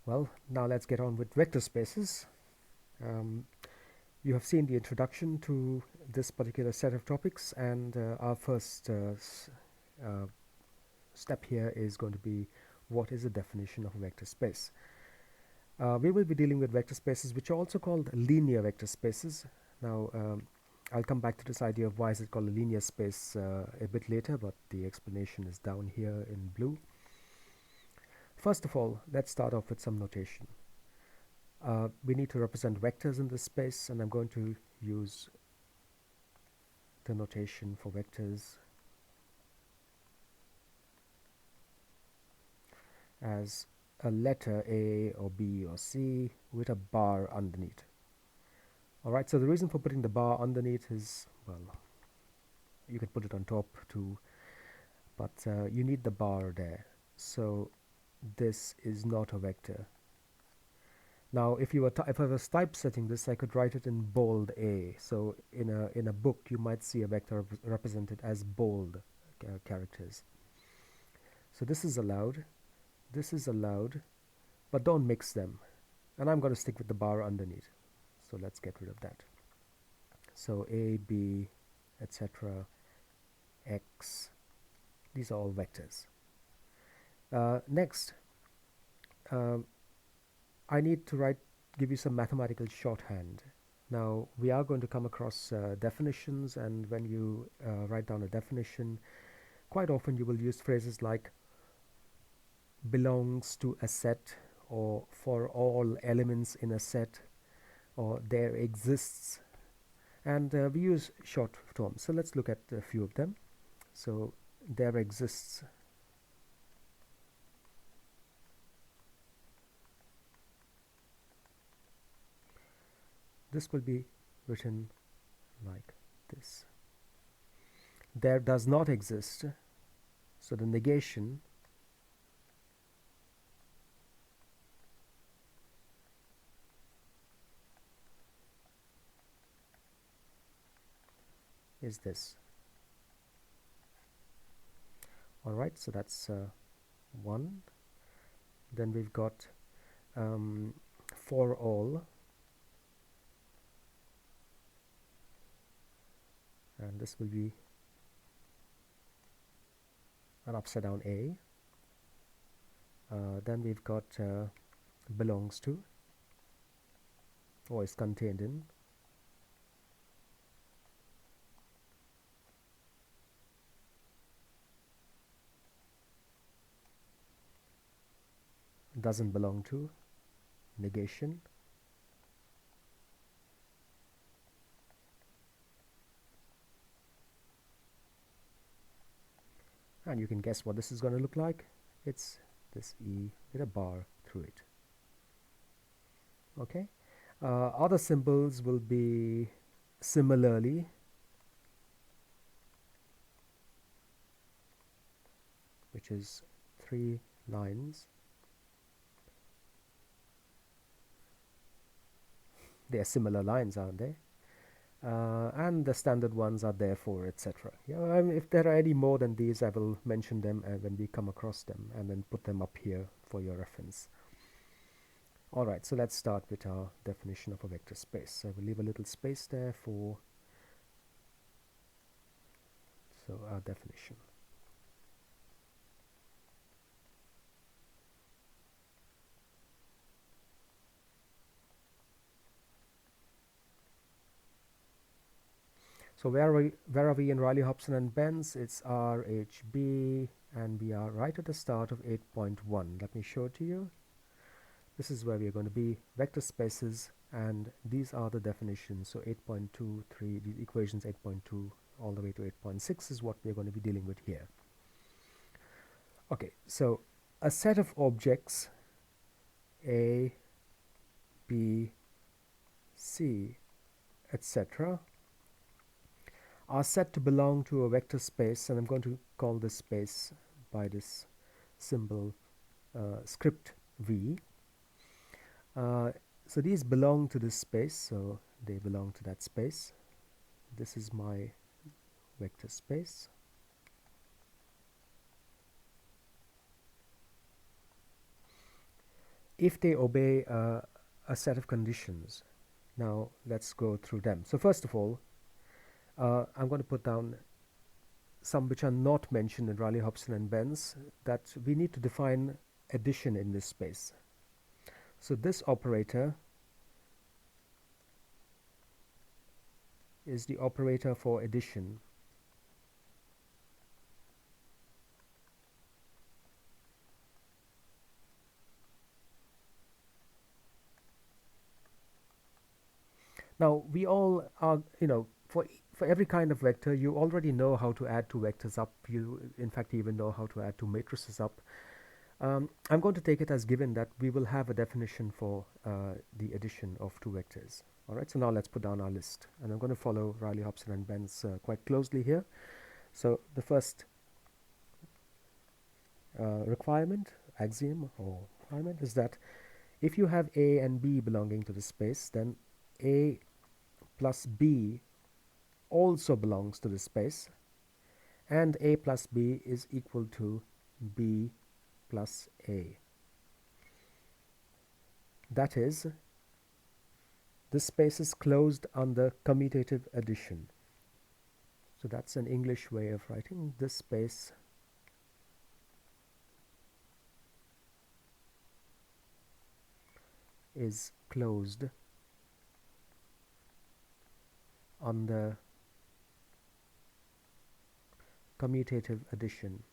Well, now let's get on with vector spaces. You have seen the introduction to this particular set of topics, and our first step here is going to be what is the definition of a vector space. We will be dealing with vector spaces, which are also called linear vector spaces. Now, I'll come back to this idea of why is it called a linear space a bit later, but the explanation is down here in blue. First of all, let's start off with some notation. We need to represent vectors in this space, and I'm going to use the notation for vectors as a letter A or B or C with a bar underneath. Alright, so the reason for putting the bar underneath is, well, you could put it on top too, but you need the bar there. So this is not a vector. Now, if I was typesetting this, I could write it in bold A. So in a book, you might see a vector represented as bold characters. So this is allowed, but don't mix them. And I'm going to stick with the bar underneath. So let's get rid of that. So A, B, etc., X, these are all vectors. Next, I need to give you some mathematical shorthand. Now, we are going to come across definitions, and when you write down a definition, quite often you will use phrases like belongs to a set, or for all elements in a set, or there exists, and we use short terms. So let's look at a few of them. So there exists. This will be written like this. There does not exist. So the negation is this. Alright, so that's one. Then we've got for all, and this will be an upside down A. Then we've got belongs to, or is contained in. Doesn't belong to, negation. And you can guess what this is going to look like. It's this E with a bar through it. Okay. Other symbols will be similarly, which is 3 lines. They are similar lines, aren't they? And the standard ones are therefore, etc. Yeah, if there are any more than these, I will mention them when we come across them, and then put them up here for your reference. Alright, so let's start with our definition of a vector space. I will leave a little space there for our definition. So where are we in Riley, Hobson and Bence? It's RHB, and we are right at the start of 8.1. Let me show it to you. This is where we are going to be, vector spaces, and these are the definitions. So 8.23, the equations 8.2 all the way to 8.6 is what we are going to be dealing with here. Okay, so a set of objects A, B, C, etc. are said to belong to a vector space, and I'm going to call this space by this symbol script V. So these belong to this space, so they belong to that space. This is my vector space. if they obey a set of conditions. Now let's go through them. So first of all, I'm going to put down some which are not mentioned in Riley, Hobson and Bence, that we need to define addition in this space. So this operator is the operator for addition. Now we all are, for every kind of vector, you already know how to add two vectors up. You, in fact, even know how to add two matrices up. I'm going to take it as given that we will have a definition for the addition of two vectors. All right, so now let's put down our list. And I'm going to follow Riley, Hobson, and Bence quite closely here. So the first requirement, axiom or requirement is that if you have A and B belonging to the space, then A plus B also belongs to the space, and A plus B is equal to B plus A. That is, this space is closed under commutative addition. So that's an English way of writing this space is closed under commutative addition.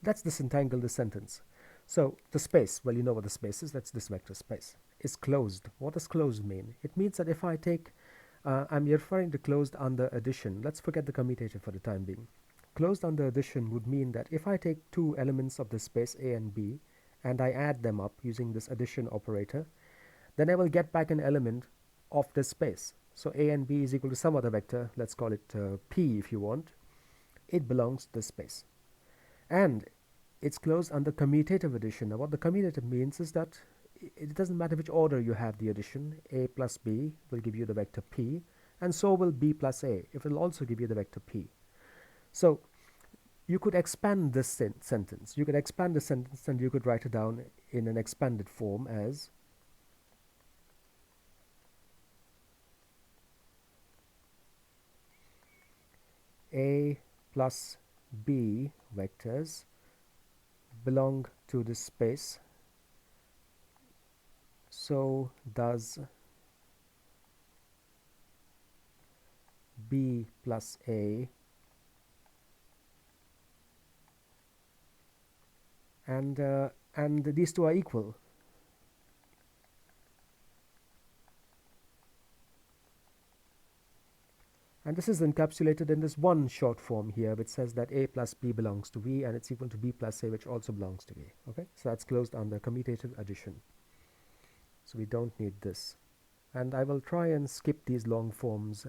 Let's disentangle the sentence. So the space, well, you know what the space is, that's this vector space, is closed. What does closed mean? It means that if I take, I'm referring to closed under addition. Let's forget the commutative for the time being. Closed under addition would mean that if I take two elements of the space A and B and I add them up using this addition operator, then I will get back an element of this space. So A and B is equal to some other vector, let's call it P if you want. It belongs to this space. And it's closed under commutative addition. Now what the commutative means is that it doesn't matter which order you have the addition. A plus B will give you the vector P, and so will B plus A. It will also give you the vector P. So you could expand this sentence. You could expand the sentence and you could write it down in an expanded form as A plus B vectors belong to this space, so does B plus A, and these two are equal. And this is encapsulated in this one short form here, which says that A plus B belongs to V, and it's equal to B plus A, which also belongs to V. Okay, so that's closed under commutative addition. So we don't need this. And I will try and skip these long forms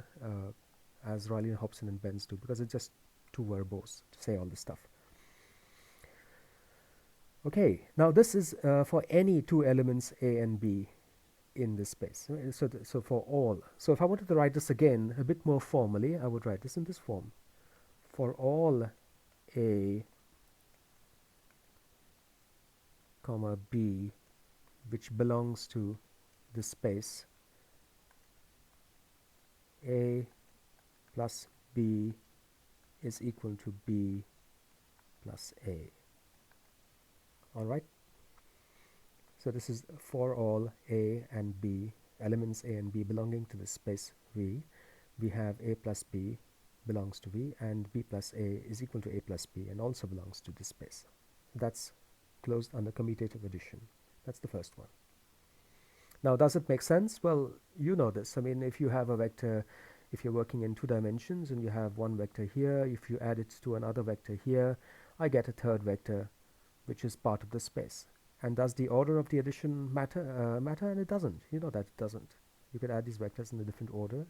as Riley, Hobson, and Bence do, because it's just too verbose to say all this stuff. Okay, now this is for any two elements A and B in this space. So for all. So if I wanted to write this again a bit more formally, I would write this in this form. For all A comma B which belongs to this space, A plus B is equal to B plus A. Alright? So this is for all A and B, elements A and B belonging to the space V. We have A plus B belongs to V, and B plus A is equal to A plus B and also belongs to this space. That's closed under commutative addition. That's the first one. Now, does it make sense? Well, you know this. I mean, if you have a vector, if you're working in 2 dimensions and you have one vector here, if you add it to another vector here, I get a third vector which is part of the space. And does the order of the addition matter? And it doesn't. You know that it doesn't. You could add these vectors in a different order.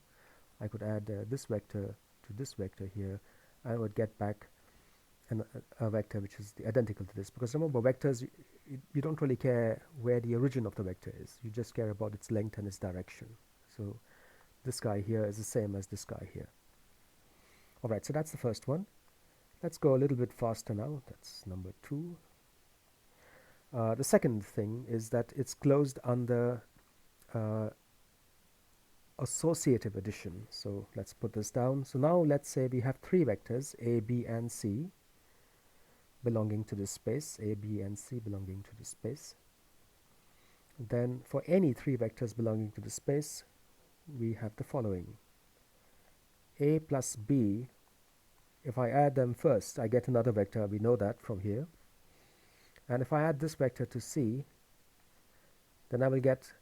I could add this vector to this vector here. I would get back a vector which is identical to this. Because remember, vectors, you don't really care where the origin of the vector is. You just care about its length and its direction. So this guy here is the same as this guy here. Alright, so that's the first one. Let's go a little bit faster now. That's number 2. The second thing is that it's closed under Associative Edition. So let's put this down. So now let's say we have 3 vectors, A, B, and C, belonging to this space, A, B, and C belonging to this space. Then for any 3 vectors belonging to the space, we have the following. A plus B, if I add them first, I get another vector. We know that from here. And if I add this vector to C, then I will get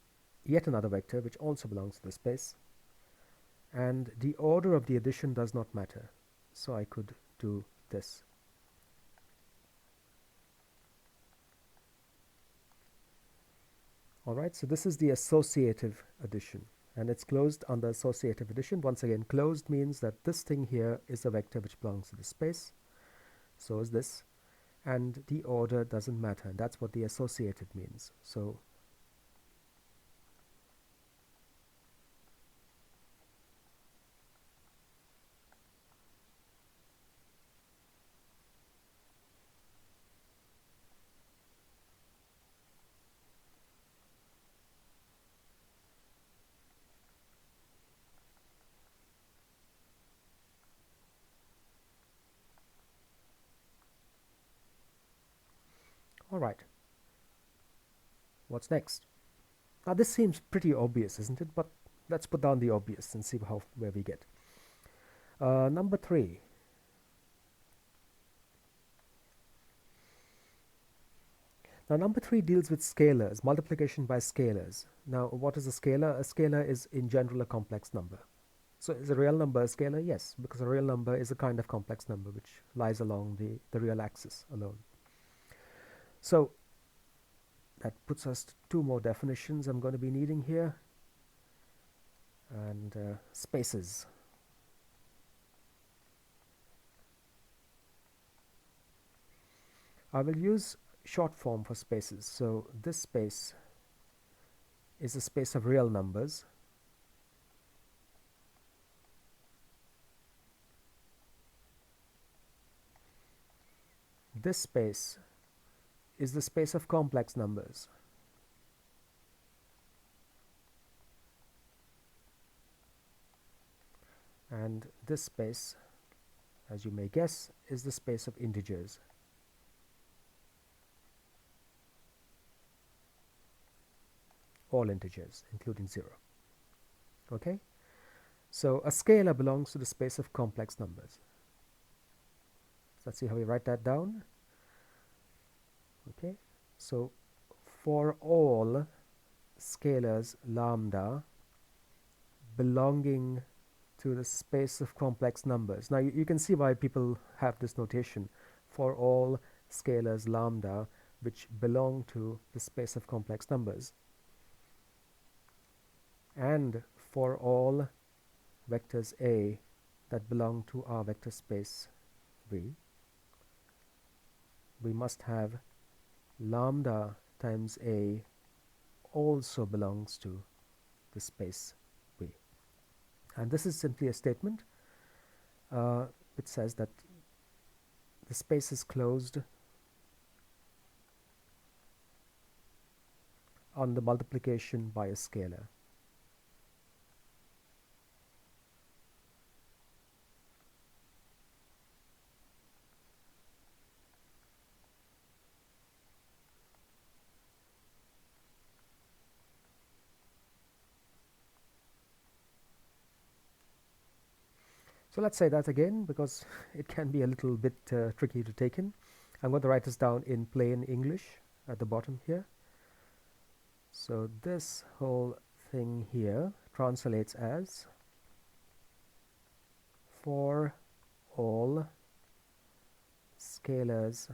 yet another vector which also belongs to the space. And the order of the addition does not matter. So I could do this. Alright, so this is the Associative Edition. And it's closed under Associative Edition. Once again, closed means that this thing here is a vector which belongs to the space. So is this. And the order doesn't matter. That's what the associative means. So alright. What's next? Now this seems pretty obvious, isn't it? But let's put down the obvious and see where we get. Number 3. Now number 3 deals with scalars, multiplication by scalars. Now what is a scalar? A scalar is in general a complex number. So is a real number a scalar? Yes, because a real number is a kind of complex number which lies along the real axis alone. So that puts us to 2 more definitions I'm going to be needing here. And spaces. I will use short form for spaces. So this space is a space of real numbers. This space is the space of complex numbers. And this space, as you may guess, is the space of integers. All integers, including 0. Okay? So a scalar belongs to the space of complex numbers. So let's see how we write that down. Okay? So for all scalars lambda belonging to the space of complex numbers. Now you can see why people have this notation. For all scalars lambda which belong to the space of complex numbers. And for all vectors A that belong to our vector space V, we must have lambda times A also belongs to the space V. And this is simply a statement which says that the space is closed on the multiplication by a scalar. So let's say that again, because it can be a little bit tricky to take in. I'm going to write this down in plain English at the bottom here. So this whole thing here translates as for all scalars.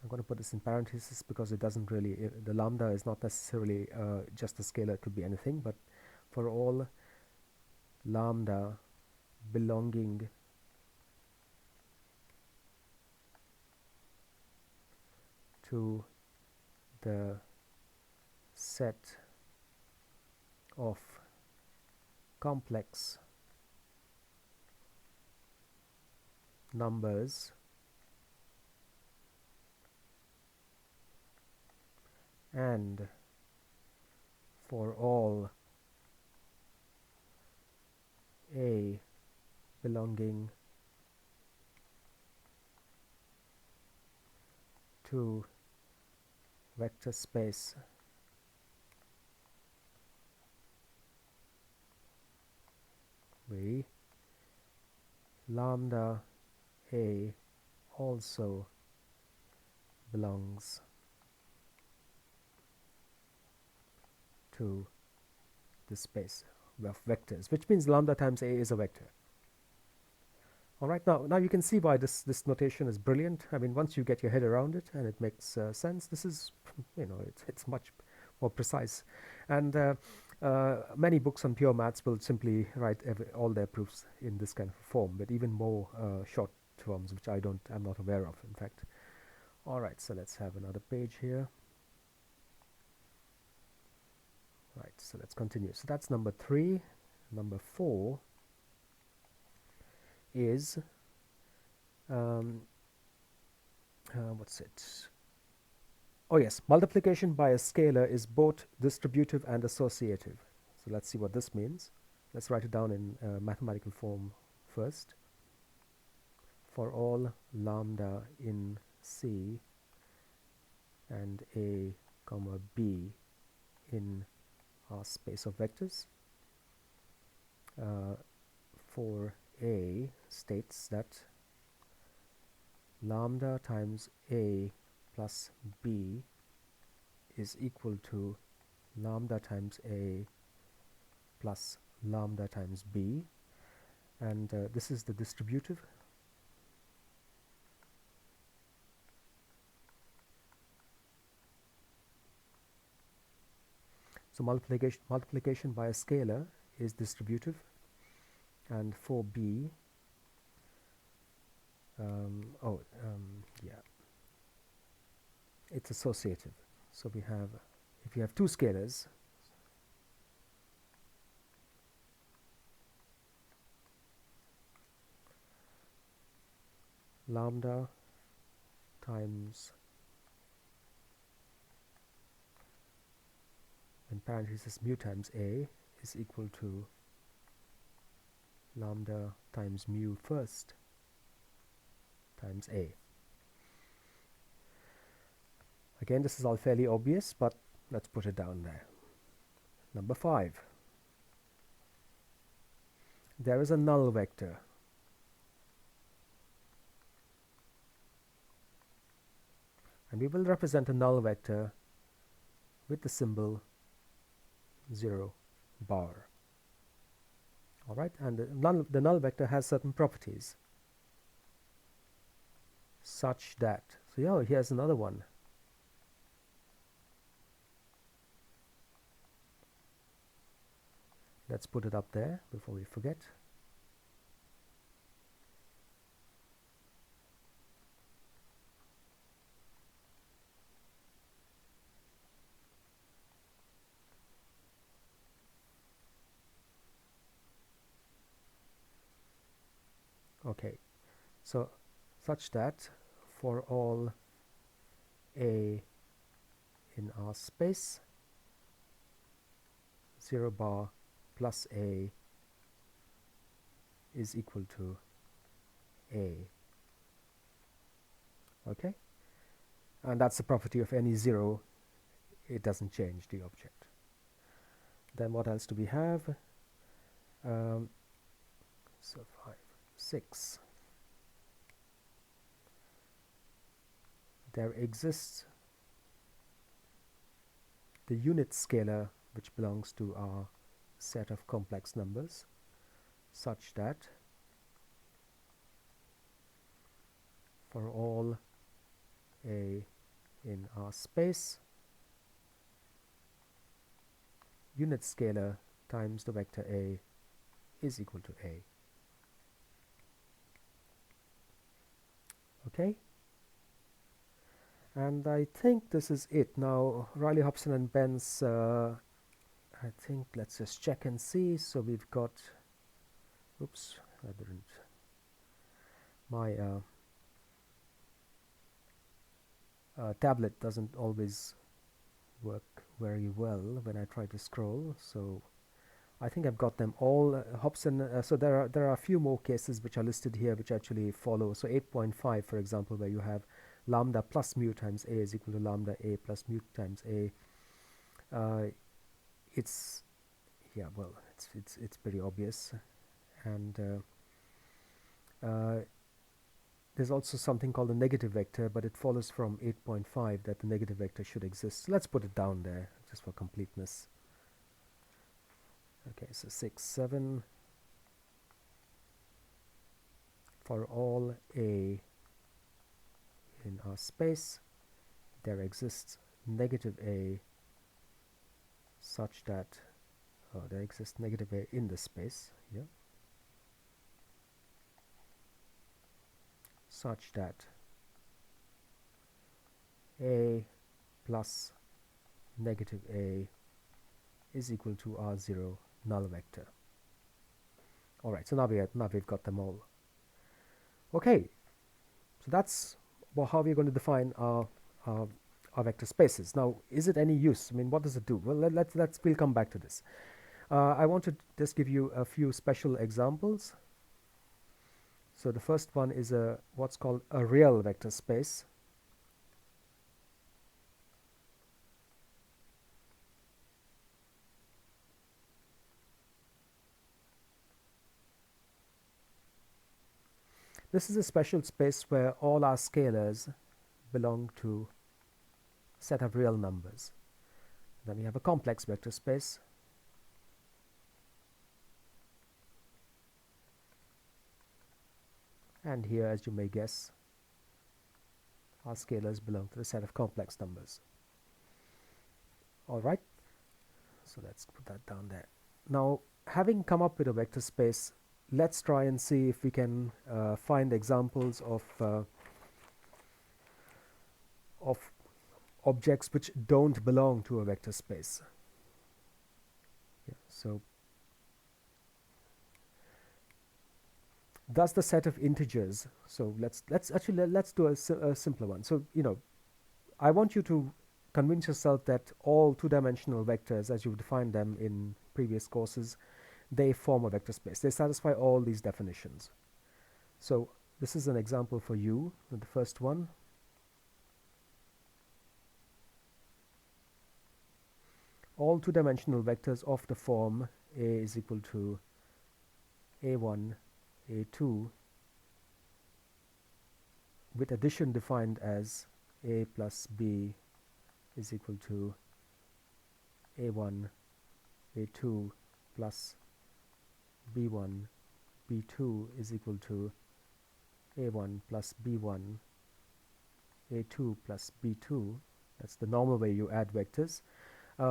I'm going to put this in parentheses because it doesn't really, the lambda is not necessarily just a scalar, it could be anything, but for all lambda belonging to the set of complex numbers and for all A belonging to vector space V, lambda A also belongs to the space of vectors, which means lambda times A is a vector. All right, now you can see why this notation is brilliant. I mean, once you get your head around it and it makes sense, this is, you know, it's much more precise. And many books on pure maths will simply write all their proofs in this kind of form, but even more short forms, which I'm not aware of, in fact. All right, so let's have another page here. Right, so let's continue. So that's number 3. Number 4 is what's it? Oh yes, multiplication by a scalar is both distributive and associative. So let's see what this means. Let's write it down in mathematical form first. For all lambda in C and A comma B in our space of vectors, for A states that lambda times A plus B is equal to lambda times A plus lambda times B, and this is the distributive. So multiplication by a scalar is distributive, and for B, yeah, it's associative. So we have, if you have two scalars, lambda times, in parentheses, mu times A is equal to lambda times mu first times A. Again, this is all fairly obvious, but let's put it down there. Number 5. There is a null vector. And we will represent a null vector with the symbol 0 bar. All right, and the null vector has certain properties such that, so yeah, here's another one. Let's put it up there before we forget. Okay, so such that for all A in our space, 0 bar plus A is equal to A. Okay, and that's the property of any 0. It doesn't change the object. Then what else do we have? So 5, 6. There exists the unit scalar which belongs to our set of complex numbers such that for all A in our space, unit scalar times the vector A is equal to A. Okay? And I think this is it. Now, Riley, Hobson and Bence I think let's just check and see. So we've got, oops, I didn't, my tablet doesn't always work very well when I try to scroll, so I think I've got them all. Hobson, so there are a few more cases which are listed here which actually follow. So 8.5, for example, where you have lambda plus mu times a is equal to lambda a plus mu times a. It's yeah, well, it's pretty obvious, and there's also something called the negative vector, but it follows from 8.5 that the negative vector should exist. So let's put it down there just for completeness. Okay, so 6, 7 for all a in our space, there exists negative a such that there exists negative a in the space, yeah, such that a plus negative a is equal to R0 null vector. All right, so now we've got them all. Okay, so that's how we're going to define our vector spaces. Now, is it any use? I mean, what does it do? Well, we'll come back to this. I want to just give you a few special examples. So the first one is what's called a real vector space. This is a special space where all our scalars belong to a set of real numbers. Then we have a complex vector space. And here, as you may guess, our scalars belong to the set of complex numbers. All right, so let's put that down there. Now, having come up with a vector space, let's try and see if we can find examples of objects which don't belong to a vector space. Yeah, so does the set of integers, so let's do a simpler one. So, you know, I want you to convince yourself that all two-dimensional vectors, as you've defined them in previous courses, they form a vector space. They satisfy all these definitions. So this is an example for you, the first one. All two-dimensional vectors of the form A is equal to A1, A2, with addition defined as A plus B is equal to A1, A2 plus B1, B2 is equal to A1 plus B1, A2 plus B2. That's the normal way you add vectors.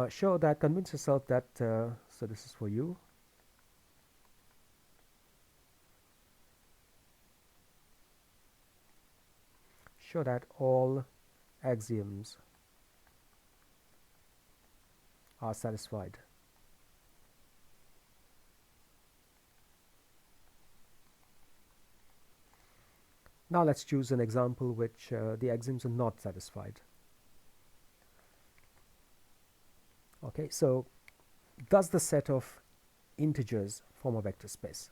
Show that, convince yourself that, so this is for you. Show that all axioms are satisfied. Now let's choose an example which the axioms are not satisfied. Okay, so does the set of integers form a vector space?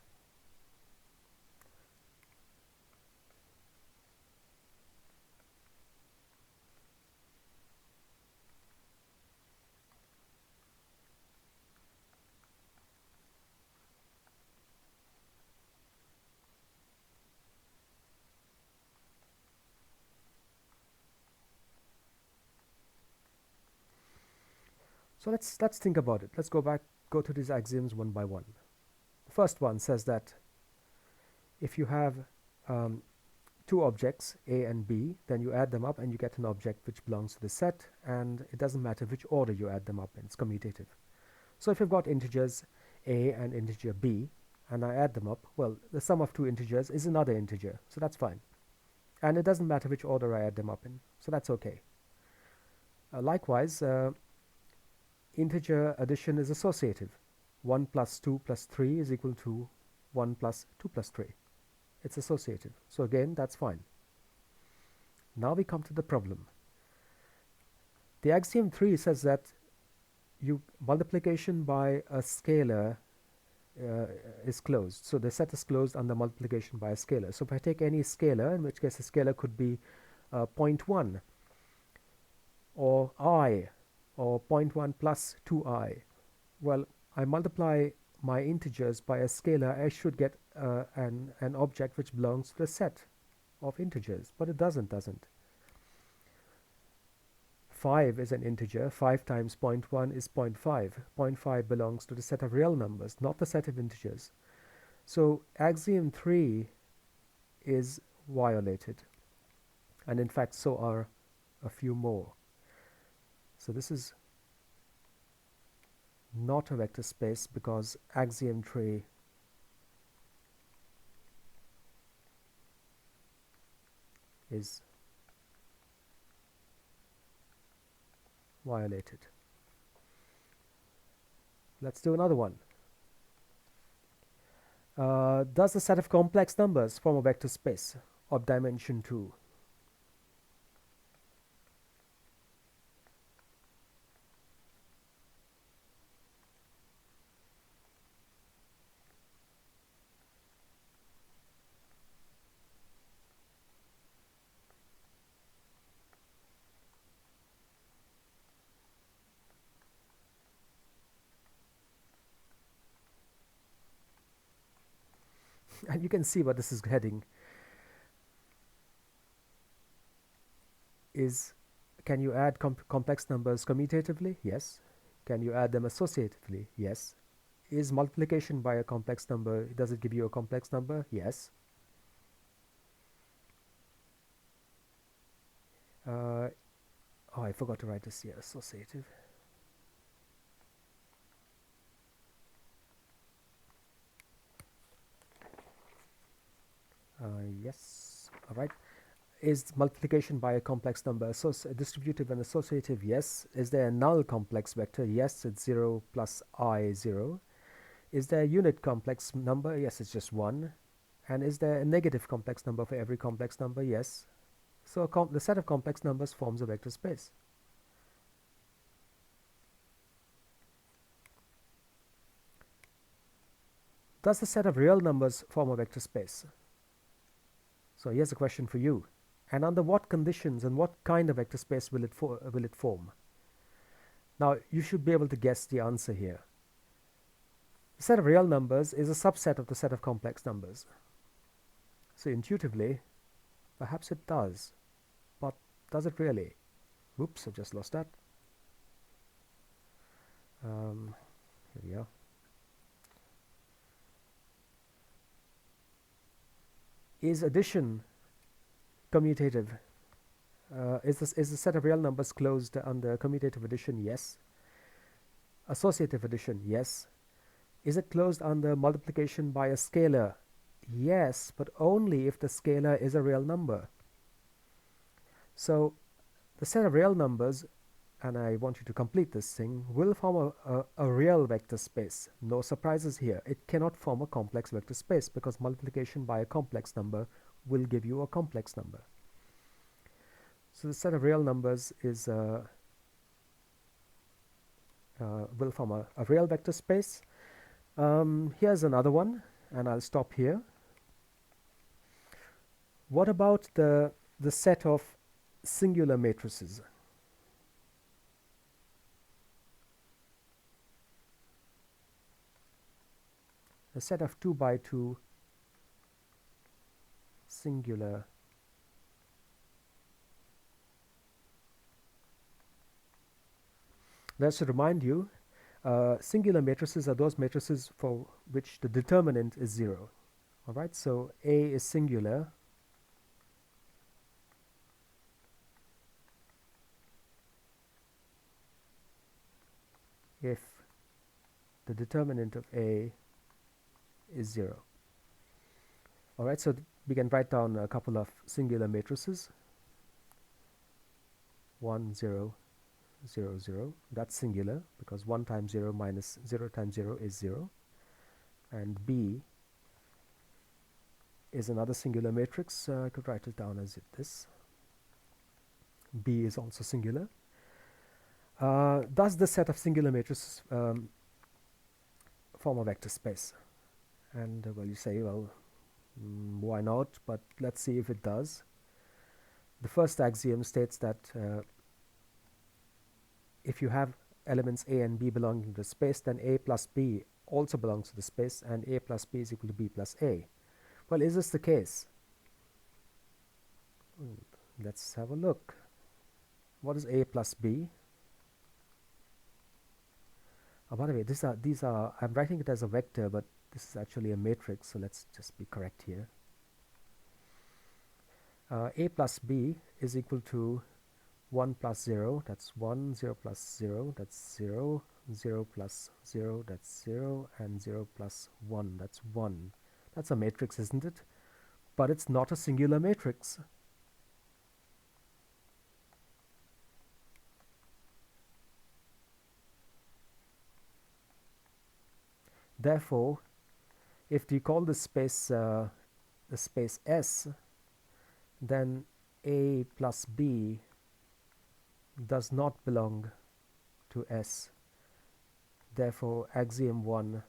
So let's think about it. Let's go to these axioms one by one. The first one says that if you have two objects, A and B, then you add them up and you get an object which belongs to the set, and it doesn't matter which order you add them up in, it's commutative. So if you've got integers A and integer B, and I add them up, well, the sum of two integers is another integer, so that's fine. And it doesn't matter which order I add them up in, so that's okay. Likewise, integer addition is associative. 1 plus 2 plus 3 is equal to 1 plus 2 plus 3. It's associative. So again, that's fine. Now we come to the problem. The axiom 3 says that multiplication by a scalar is closed. So the set is closed under multiplication by a scalar. So if I take any scalar, in which case the scalar could be 0.1 or I or 0.1 plus 2I. Well, I multiply my integers by a scalar, I should get an object which belongs to the set of integers, but it doesn't. 5 is an integer. 5 times 0.1 is 0.5. 0.5 belongs to the set of real numbers, not the set of integers. So axiom 3 is violated, and in fact so are a few more. So this is not a vector space because axiom 3 is violated. Let's do another one. Does the set of complex numbers form a vector space of dimension 2? And you can see what this is heading. Can you add complex numbers commutatively? Yes. Can you add them associatively? Yes. Is multiplication by a complex number, does it give you a complex number? Yes. Oh, I forgot to write this here, associative. Yes, all right. Is multiplication by a complex number distributive and associative? Yes. Is there a null complex vector? Yes, it's 0 plus I 0. Is there a unit complex number? Yes, it's just 1. And is there a negative complex number for every complex number? Yes. So the set of complex numbers forms a vector space. Does the set of real numbers form a vector space? So here's a question for you. And under what conditions and what kind of vector space will it form? Now, you should be able to guess the answer here. The set of real numbers is a subset of the set of complex numbers. So intuitively, perhaps it does. But does it really? Oops, I've just lost that. Here we are. Is addition commutative? Is the set of real numbers closed under commutative addition? Yes. Associative addition? Yes. Is it closed under multiplication by a scalar? Yes, but only if the scalar is a real number. So the set of real numbers, and I want you to complete this thing, will form a real vector space. No surprises here. It cannot form a complex vector space because multiplication by a complex number will give you a complex number. So the set of real numbers is will form a real vector space. Here's another one, and I'll stop here. What about the set of singular matrices? A set of 2 by 2 singular Let's remind you, singular matrices are those matrices for which the determinant is 0. All right, so A is singular if the determinant of A is 0. All right, so we can write down a couple of singular matrices. 1, 0, 0, 0. That's singular because 1 times 0 minus 0 times 0 is 0. And B is another singular matrix. I could write it down as this. B is also singular. Does the set of singular matrices form a vector space? And well, you say, well, why not? But let's see if it does. The first axiom states that if you have elements A and B belonging to the space, then A plus B also belongs to the space, and A plus B is equal to B plus A. Well, is this the case? Let's have a look. What is A plus B? Oh, by the way, these are I'm writing it as a vector, but this is actually a matrix, so let's just be correct here. A plus B is equal to 1 plus 0, that's 1, 0 plus 0, that's 0, 0 plus 0, that's 0, and 0 plus 1, that's 1. That's a matrix, isn't it? But it's not a singular matrix. Therefore, if you call this space the space S, then A plus B does not belong to S. Therefore, axiom 1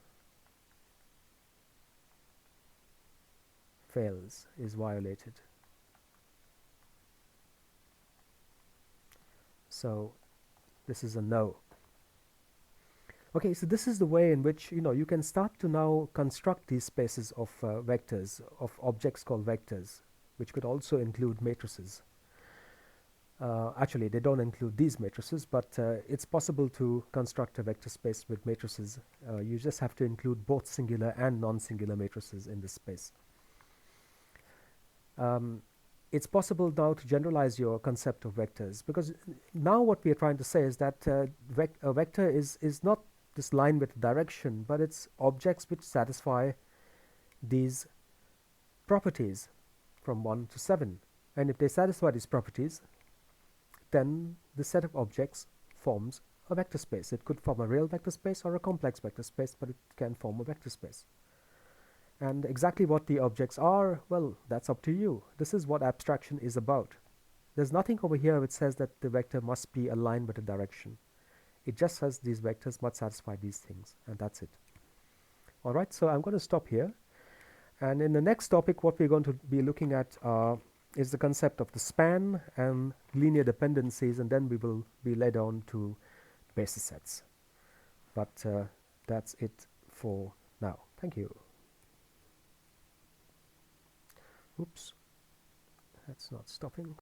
fails, is violated. So this is a no. Okay, so this is the way in which you can start to now construct these spaces of vectors, of objects called vectors, which could also include matrices. Actually, they don't include these matrices, but it's possible to construct a vector space with matrices. You just have to include both singular and non-singular matrices in this space. It's possible now to generalize your concept of vectors, because now what we are trying to say is that a vector is not this line with direction, but it's objects which satisfy these properties from 1 to 7. And if they satisfy these properties, then the set of objects forms a vector space. It could form a real vector space or a complex vector space, but it can form a vector space. And exactly what the objects are, well, that's up to you. This is what abstraction is about. There's nothing over here which says that the vector must be aligned with a direction. It just says these vectors must satisfy these things, and that's it. All right, so I'm going to stop here. And in the next topic, what we're going to be looking at is the concept of the span and linear dependencies, and then we will be led on to basis sets. But that's it for now. Thank you. Oops, that's not stopping.